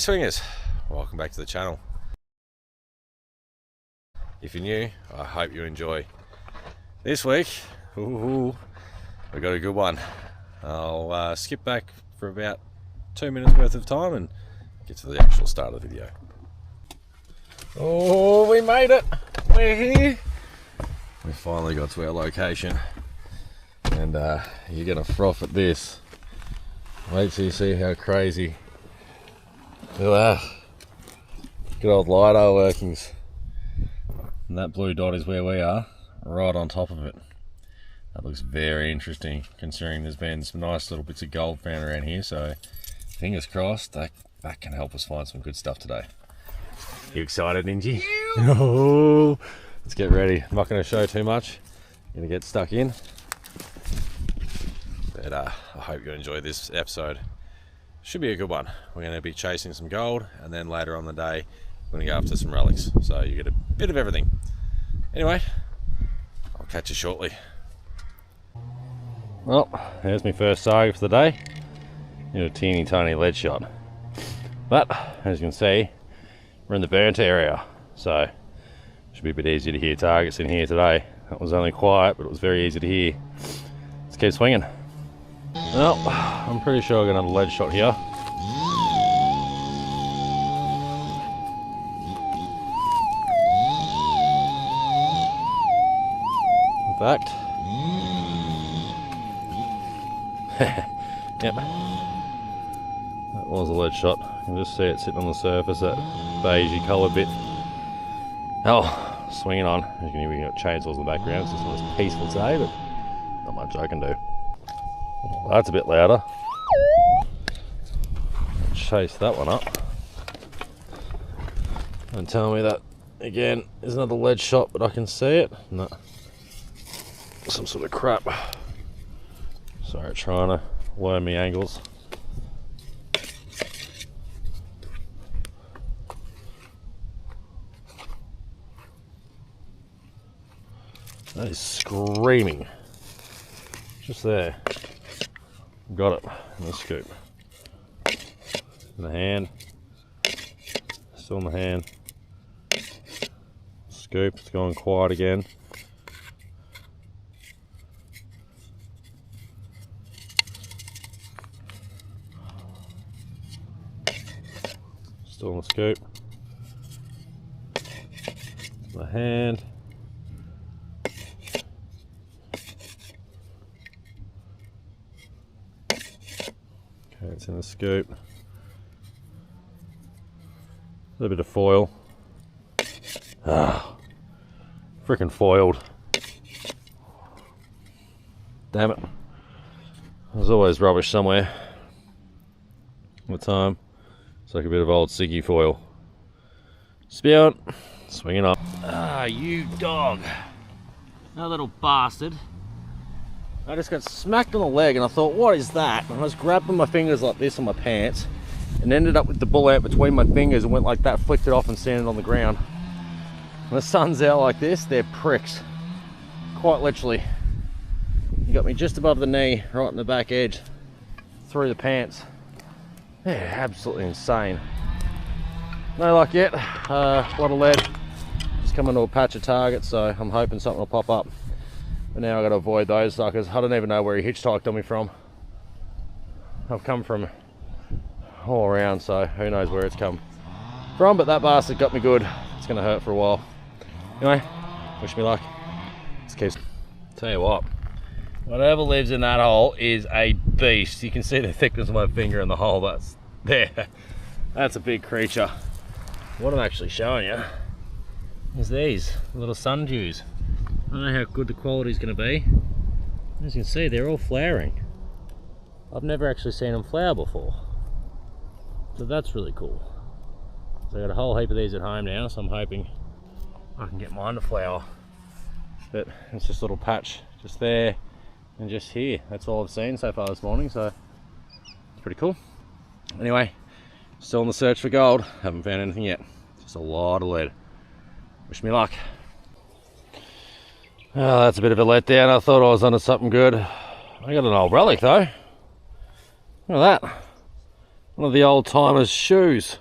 Swingers, welcome back to the channel. If you're new, I hope you enjoy. This week, we got a good one. I'll skip back for about 2 minutes worth of time and get to the actual start of the video. Oh, we made it! We're here! We finally got to our location, and you're gonna froth at this. Wait till you see how crazy. Look at that. Good old LiDAR workings. And that blue dot is where we are, right on top of it. That looks very interesting, considering there's been some nice little bits of gold found around here, so fingers crossed that can help us find some good stuff today. You excited, Ninji? Oh, let's get ready. I'm not going to show too much. I'm going to get stuck in. But I hope you enjoy this episode. Should be a good one. We're going to be chasing some gold, and then later on the day we're going to go after some relics, so you get a bit of everything. Anyway, I'll catch you shortly. Well, there's my first target for the day. A teeny tiny lead shot, but as you can see, we're in the burnt area, so it should be a bit easier to hear targets in here today. It was only quiet, but it was very easy to hear. Let's keep swinging. Well, I'm pretty sure I'm going to have a lead shot here. In fact, yep, that was a lead shot. You can just see it sitting on the surface, that beigey coloured bit. Oh, swinging on. As you can hear, we got chainsaws in the background. It's just not as peaceful today, but not much I can do. Well, that's a bit louder. Chase that one up. And tell me that again is another lead shot, but I can see it. No, some sort of crap. Sorry, trying to learn me angles. That is screaming. Just there. Got it in the scoop. In the hand. Still in the hand. Scoop, it's going quiet again. Still in the scoop. In the hand. Okay, it's in the scoop. A little bit of foil. Ah, freaking foiled. Damn it. There's always rubbish somewhere. All the time. It's like a bit of old ciggy foil. Spout, swinging up. Ah, you dog. That little bastard. I just got smacked on the leg and I thought, what is that? And I was grabbing my fingers like this on my pants and ended up with the bull out between my fingers and went like that, flicked it off and standing on the ground. When the sun's out like this, they're pricks. Quite literally. You got me just above the knee, right in the back edge, through the pants. Yeah, absolutely insane. No luck yet. A lot of lead. Just coming to a patch of targets, so I'm hoping something will pop up. But now I've got to avoid those suckers. I don't even know where he hitchhiked on me from. I've come from all around, so who knows where it's come from, but that bastard got me good. It's going to hurt for a while. Anyway, wish me luck. Let's keep. Tell you what, whatever lives in that hole is a beast. You can see the thickness of my finger in the hole. That's there. That's a big creature. What I'm actually showing you is these little sundews. I don't know how good the quality is going to be. As you can see, they're all flowering. I've never actually seen them flower before, so that's really cool. So I've got a whole heap of these at home now, so I'm hoping I can get mine to flower. But it's just a little patch just there and just here. That's all I've seen so far this morning, so it's pretty cool. Anyway, still on the search for gold. Haven't found anything yet. Just a lot of lead. Wish me luck. Oh, that's a bit of a letdown. I thought I was onto something good. I got an old relic though. Look at that. One of the old timers' shoes.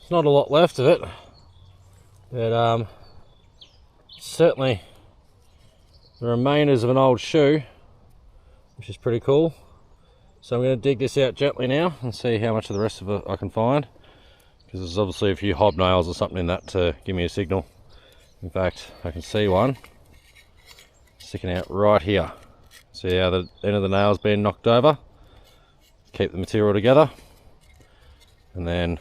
There's not a lot left of it, but certainly the remainders of an old shoe, which is pretty cool. So I'm going to dig this out gently now and see how much of the rest of it I can find, because there's obviously a few hobnails or something in that to give me a signal. In fact, I can see one sticking out right here. See how the end of the nail's been knocked over? Keep the material together, and then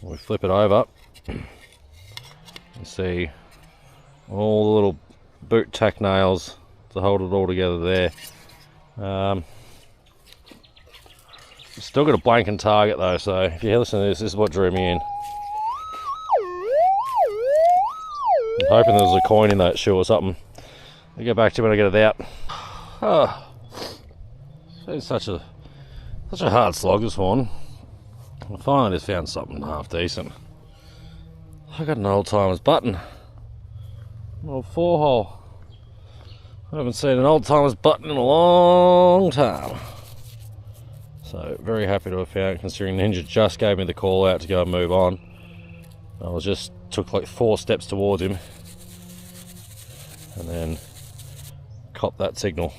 we flip it over and see all the little boot tack nails to hold it all together there. Still got a blanking target though, so if you listen to this, this is what drew me in. I'm hoping there was a coin in that shoe or something. I'll get back to when I get it out. Oh, it's such a hard slog this one. I finally just found something half decent. I got an old timer's button, an old 4-hole. I haven't seen an old timer's button in a long time. So very happy to have found it, considering Ninja just gave me the call out to go and move on. I was just took like 4 steps towards him and then copped that signal.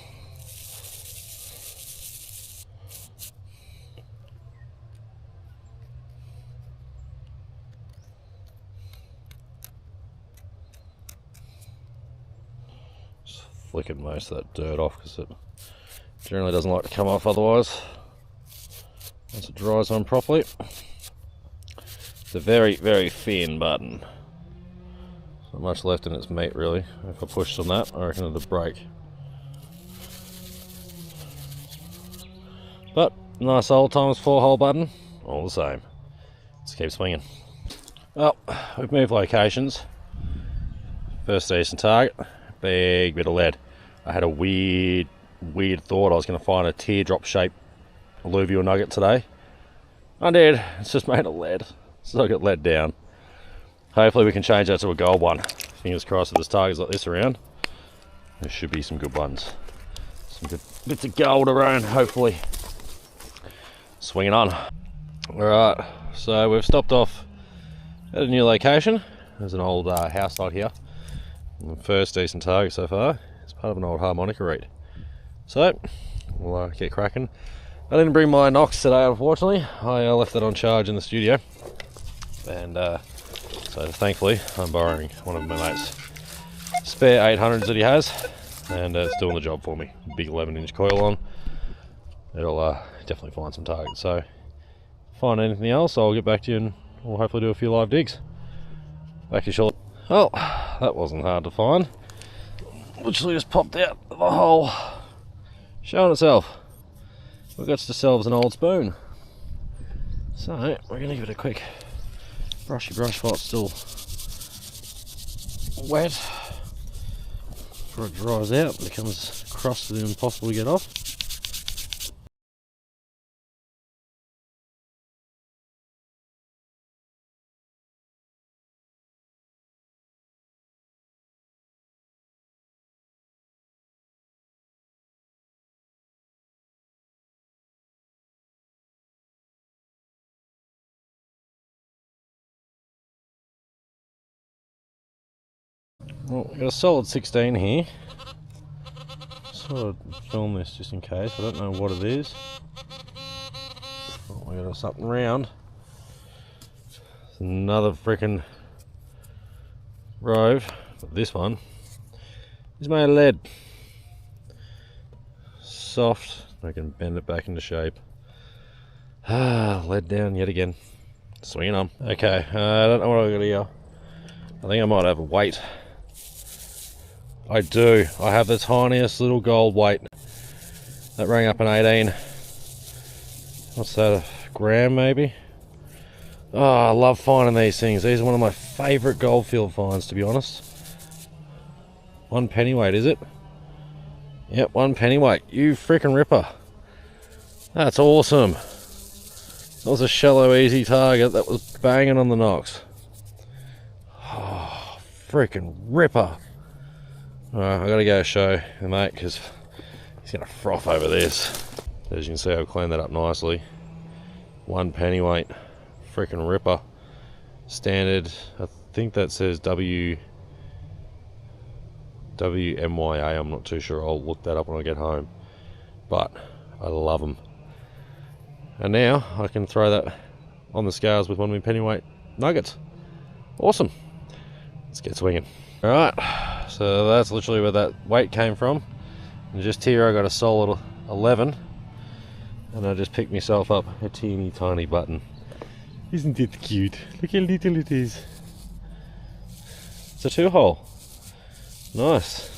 Just flicking most of that dirt off because it generally doesn't like to come off otherwise once it dries on properly. It's a very, very thin button. Not much left in its meat really. If I pushed on that, I reckon it'd break. But nice old times 4-hole button, all the same. Let's keep swinging. Well, we've moved locations. First decent target, big bit of lead. I had a weird thought I was going to find a teardrop shaped alluvial nugget today. I did. It's just made of lead, so I got lead down. Hopefully we can change that to a gold one. Fingers crossed if there's targets like this around, there should be some good ones. Some good bits of gold around, hopefully. Swinging on. Alright, so we've stopped off at a new location. There's an old house site here. And the first decent target so far. It's part of an old harmonica reed. So, we'll get cracking. I didn't bring my Nox today, unfortunately. I left that on charge in the studio. And so thankfully, I'm borrowing one of my mate's spare 800s that he has. And it's doing the job for me. Big 11-inch coil on. It'll definitely find some targets. So, find anything else, I'll get back to you and we'll hopefully do a few live digs. Back to you shortly. Well, that wasn't hard to find. Literally just popped out of the hole, showing itself. We've got ourselves an old spoon. So, we're going to give it a quick brushy brush while it's still wet. Before it dries out and becomes crusted and impossible to get off. Well, we've got a solid 16 here. Sort of film this just in case. I don't know what it is. Oh, we got something round. It's another freaking rove, but this one is made of lead. Soft. I can bend it back into shape. Lead down yet again. Swinging on. Okay, I don't know what I got here. I think I might have a weight. I do. I have the tiniest little gold weight that rang up an 18. What's that, a gram maybe? Oh, I love finding these things. These are one of my favourite goldfield finds, to be honest. 1 pennyweight, is it? Yep, 1 pennyweight. You freaking ripper. That's awesome. That was a shallow, easy target that was banging on the Nox. Oh, freaking ripper. Alright, I gotta go show the mate because he's gonna froth over this. As you can see, I've cleaned that up nicely. 1 pennyweight freaking ripper. Standard, I think that says WMYA, I'm not too sure, I'll look that up when I get home. But I love them. And now I can throw that on the scales with one of my pennyweight nuggets. Awesome. Let's get swinging. Alright, so that's literally where that weight came from. And just here I got a solid 11. And I just picked myself up a teeny tiny button. Isn't it cute? Look how little it is. It's a 2-hole. Nice.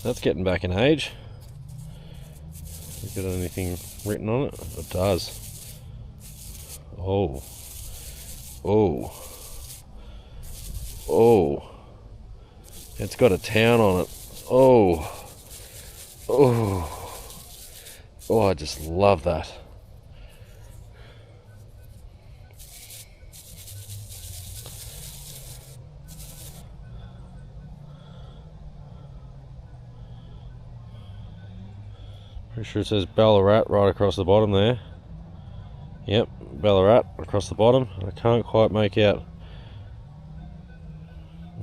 That's getting back in age. Has it got anything written on it? It does. Oh. Oh. Oh. It's got a town on it. Oh. Oh. Oh, I just love that. Pretty sure it says Ballarat right across the bottom there. Yep, Ballarat across the bottom. I can't quite make out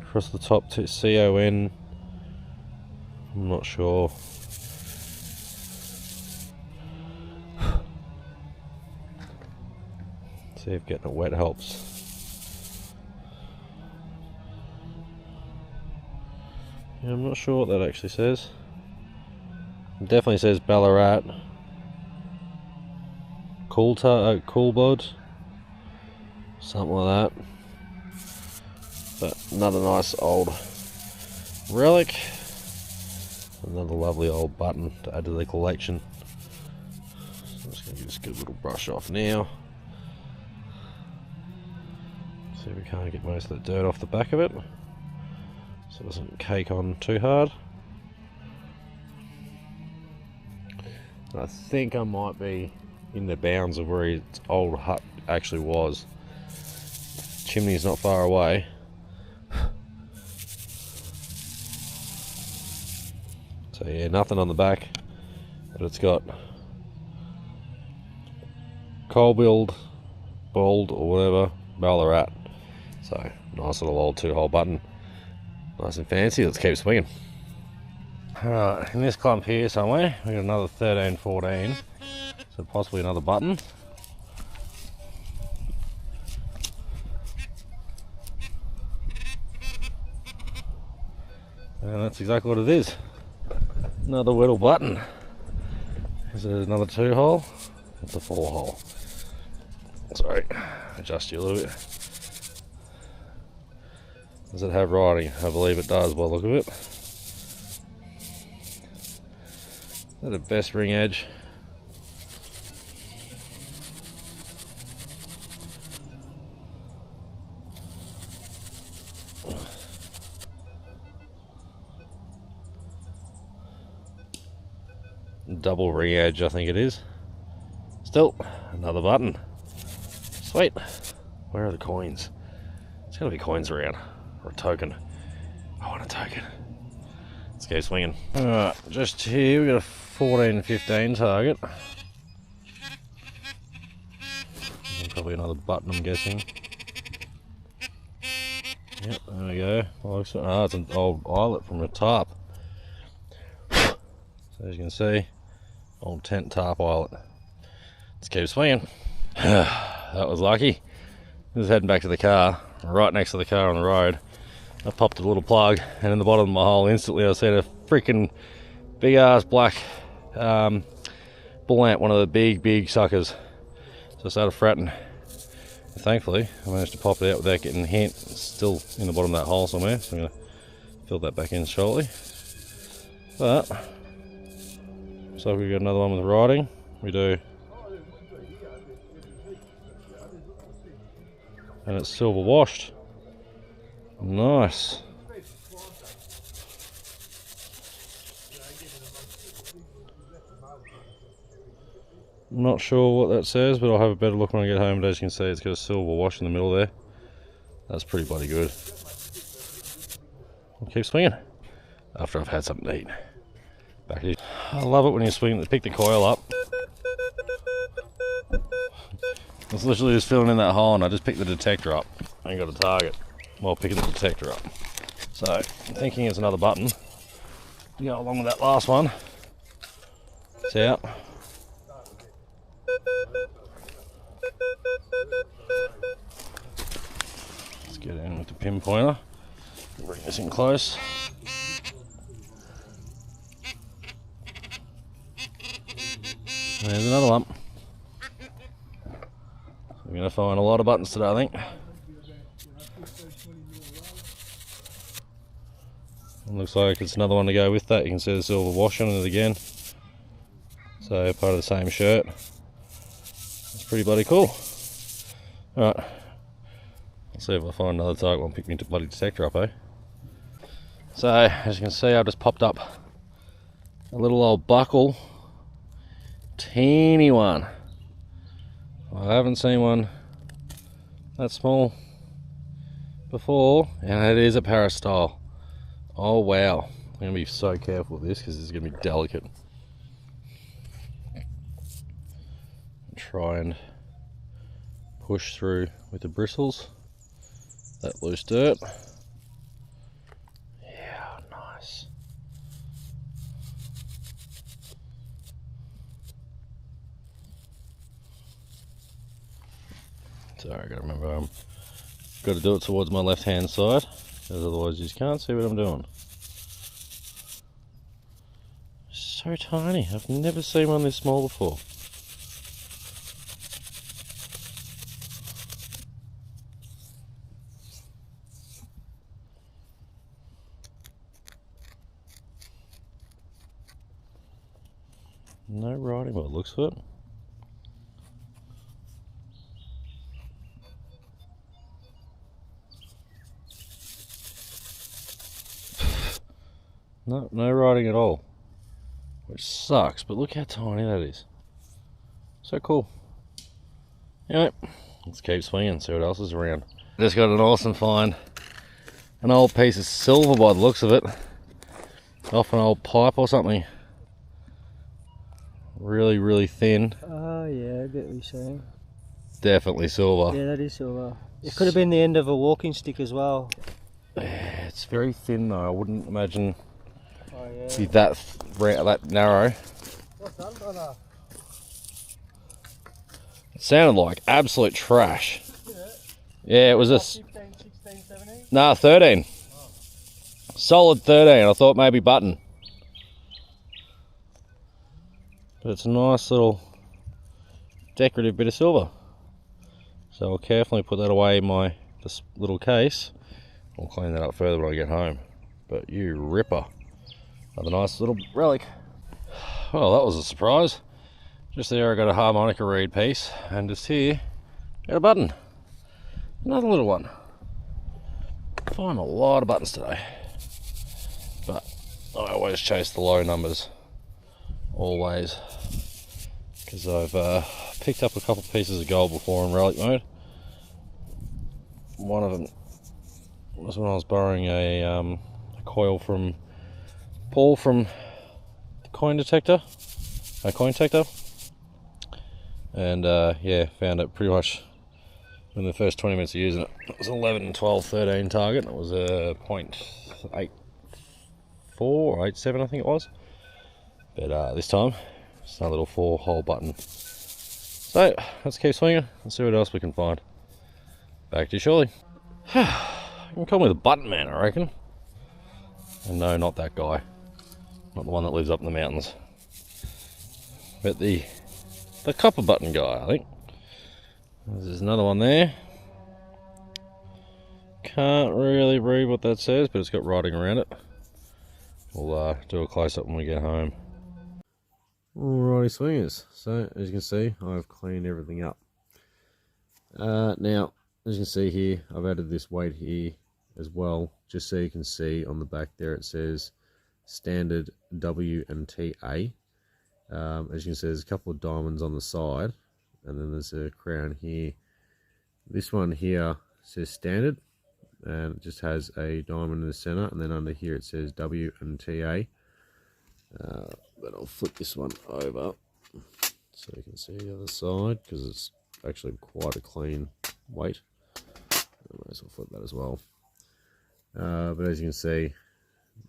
across the top to CON. I'm not sure. See if getting it wet helps. Yeah, I'm not sure what that actually says. It definitely says Ballarat. Cool Bod. Something like that. But another nice old relic. Another lovely old button to add to the collection. So I'm just going to give this a good little brush off now. See if we can't get most of the dirt off the back of it. So it doesn't cake on too hard. I think I might be in the bounds of where its old hut actually was. Chimney's not far away. So yeah, nothing on the back, but it's got coal build, bold or whatever, Ballarat. So nice little old 2-hole button, nice and fancy. Let's keep swinging. Alright, in this clump here somewhere, we got another 13, 14, so possibly another button. And that's exactly what it is. Another Whittle button. Is it another 2-hole? It's a 4-hole. Sorry, adjust you a little bit. Does it have writing? I believe it does by the look of it. Is that a best ring edge? Double ring edge, I think it is. Still, another button. Sweet. Where are the coins? There's gotta be coins around. Or a token. I want a token. Let's go swinging. Alright, just here we got a 14, 15 target. And probably another button, I'm guessing. Yep, there we go. Oh, it's an old eyelet from a tarp. So as you can see, old tent tarp eyelet. Let's keep swinging. That was lucky. Just heading back to the car, right next to the car on the road. I popped a little plug, and in the bottom of my hole instantly I seen a freaking big ass black bull ant, one of the big suckers. So I started fretting. And thankfully I managed to pop it out without getting hit. It's still in the bottom of that hole somewhere, so I'm going to fill that back in shortly. But so we've got another one with writing. We do. And it's silver washed. Nice. I'm not sure what that says, but I'll have a better look when I get home. But as you can see, it's got a silver wash in the middle there. That's pretty bloody good. I'll keep swinging after I've had something to eat. Back to you. I love it when you swing, pick the coil up. I was literally just filling in that hole and I just picked the detector up. I ain't got a target while picking the detector up. So I'm thinking it's another button to go along with that last one. It's out. Let's get in with the pinpointer. Bring this in close. There's another one. We're going to find a lot of buttons today, I think. It looks like it's another one to go with that. You can see the silver wash on it again. So part of the same shirt. It's pretty bloody cool. Alright. I'll see if I find another target one. Pick me into bloody detector up, eh? So, as you can see, I've just popped up a little old buckle. Teeny one. I haven't seen one that small before, and it is a Parastyle. Oh wow. I'm going to be so careful with this because this is going to be delicate. Try and push through with the bristles. That loose dirt. Yeah, nice. Sorry, I gotta remember got to do it towards my left hand side, because otherwise you just can't see what I'm doing. So tiny, I've never seen one this small before. No writing by the looks of it. No writing at all, which sucks, but look how tiny that is. So cool. Anyway, let's keep swinging, see what else is around. Just got an awesome find. An old piece of silver by the looks of it. Off an old pipe or something. Really, really thin. Oh yeah, I get what you're saying. Definitely silver. Yeah, that is silver. It could have been the end of a walking stick as well. Yeah, it's very thin though. I wouldn't imagine be that narrow. What's that, brother? It sounded like absolute trash. Yeah, it was a 15, 16, 17? Nah, 13. Oh. Solid 13. I thought maybe button. But it's a nice little decorative bit of silver. So I'll carefully put that away in this little case. I'll clean that up further when I get home. But you ripper. Another nice little relic. Well, that was a surprise. Just there I got a harmonica reed piece, and just here, got a button. Another little one. Find a lot of buttons today. But I always chase the low numbers. Always. Because I've picked up a couple pieces of gold before in relic mode. One of them was when I was borrowing a coil from Paul from the coin detector, and yeah, found it pretty much in the first 20 minutes of using it. It was 11, 12, 13 target. It was a 0.84 or 87, I think it was. But this time, it's a little 4-hole button. So let's keep swinging and see what else we can find. Back to you shortly. You can call me the button man, I reckon. And no, not that guy. Not the one that lives up in the mountains. But the copper button guy, I think. There's another one there. Can't really read what that says, but it's got writing around it. We'll do a close-up when we get home. Alrighty swingers, so as you can see, I've cleaned everything up. Now, as you can see here, I've added this weight here as well, just so you can see on the back there it says standard W and TA. As you can see, there's a couple of diamonds on the side, and then there's a crown here. This one here says standard, and it just has a diamond in the center, and then under here it says W and TA. But I'll flip this one over so you can see the other side, because it's actually quite a clean weight. I might as well flip that as well. But as you can see,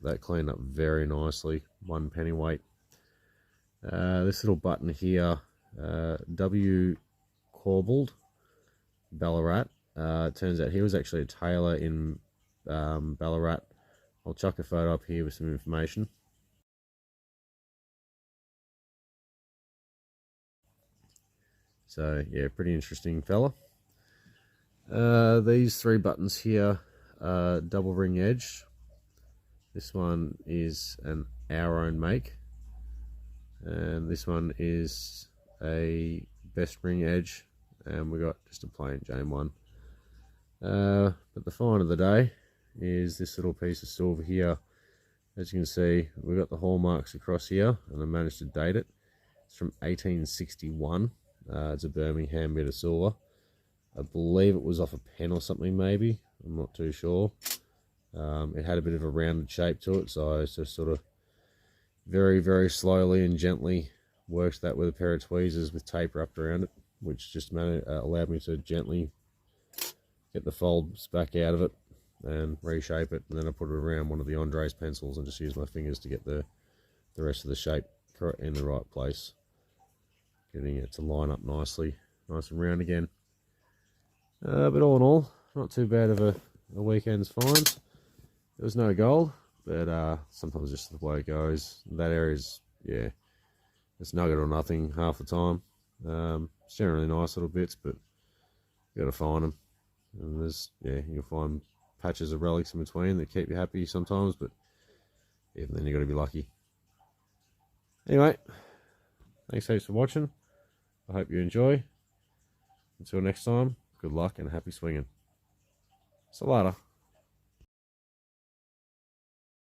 that cleaned up very nicely, 1 pennyweight. This little button here, W. Corbold, Ballarat. It turns out he was actually a tailor in Ballarat. I'll chuck a photo up here with some information. So yeah, pretty interesting fella. These 3 buttons here are double ring edge. This one is our own make, and this one is a best ring edge, and we got just a plain Jane one. But the find of the day is this little piece of silver here. As you can see, we've got the hallmarks across here, and I managed to date it. It's from 1861. It's a Birmingham bit of silver. I believe it was off a pen or something, maybe. I'm not too sure. It had a bit of a rounded shape to it, so I just sort of very, very slowly and gently worked that with a pair of tweezers with tape wrapped around it, which just allowed me to gently get the folds back out of it and reshape it. And then I put it around one of the Andres pencils and just use my fingers to get the rest of the shape in the right place, getting it to line up nicely, nice and round again. But all in all, not too bad of a weekend's find. There was no gold, but sometimes just the way it goes. That area's, yeah, it's nugget or nothing half the time. It's generally nice little bits, but you got to find them. And there's, yeah, you'll find patches of relics in between that keep you happy sometimes, but even then you got to be lucky. Anyway, thanks heaps for watching. I hope you enjoy. Until next time, good luck and happy swinging. See you later.